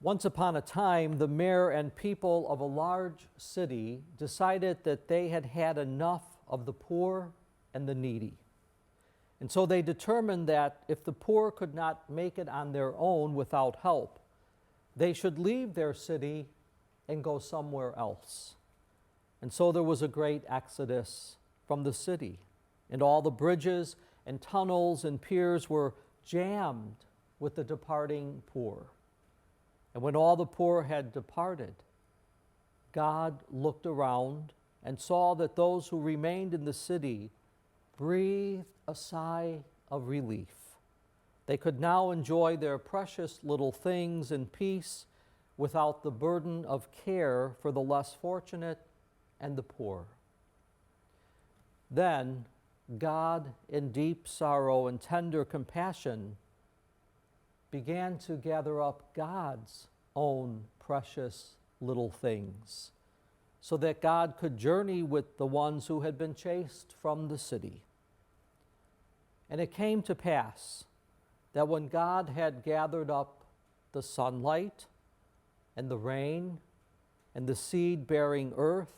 Once upon a time, the mayor and people of a large city decided that they had had enough of the poor and the needy. And so they determined that if the poor could not make it on their own without help, they should leave their city and go somewhere else. And so there was a great exodus from the city, and all the bridges and tunnels and piers were jammed with the departing poor. And when all the poor had departed, God looked around and saw that those who remained in the city breathed a sigh of relief. They could now enjoy their precious little things in peace without the burden of care for the less fortunate and the poor. Then God, in deep sorrow and tender compassion, began to gather up God's own precious little things, so that God could journey with the ones who had been chased from the city. And it came to pass that when God had gathered up the sunlight and the rain and the seed-bearing earth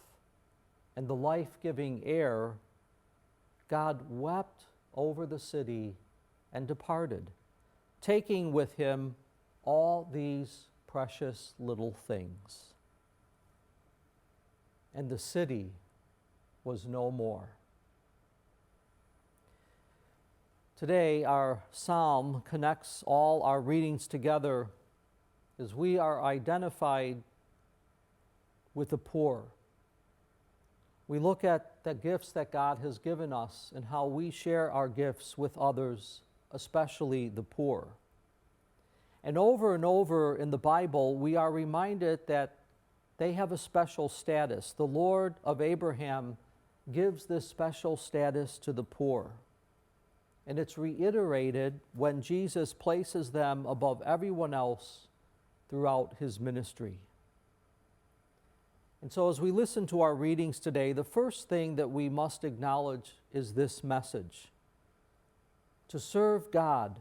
and the life-giving air, God wept over the city and departed, taking with him all these precious little things. And the city was no more. Today, our psalm connects all our readings together as we are identified with the poor. We look at the gifts that God has given us and how we share our gifts with others, especially the poor. And over in the Bible, we are reminded that they have a special status. The Lord of Abraham gives this special status to the poor. And it's reiterated when Jesus places them above everyone else throughout his ministry. And so as we listen to our readings today, the first thing that we must acknowledge is this message. To serve God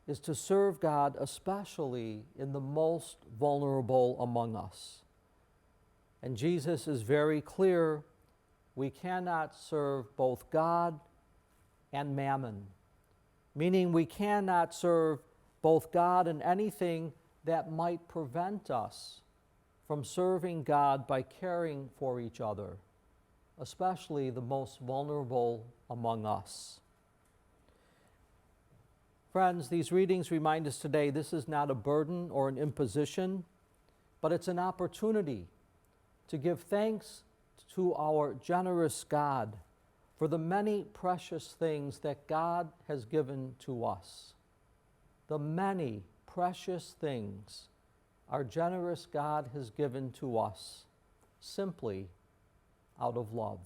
is to serve God especially in the most vulnerable among us. And Jesus is very clear, we cannot serve both God and mammon, meaning we cannot serve both God and anything that might prevent us from serving God by caring for each other, especially the most vulnerable among us. Friends, these readings remind us today this is not a burden or an imposition, but it's an opportunity to give thanks to our generous God for the many precious things that God has given to us. The many precious things our generous God has given to us simply out of love.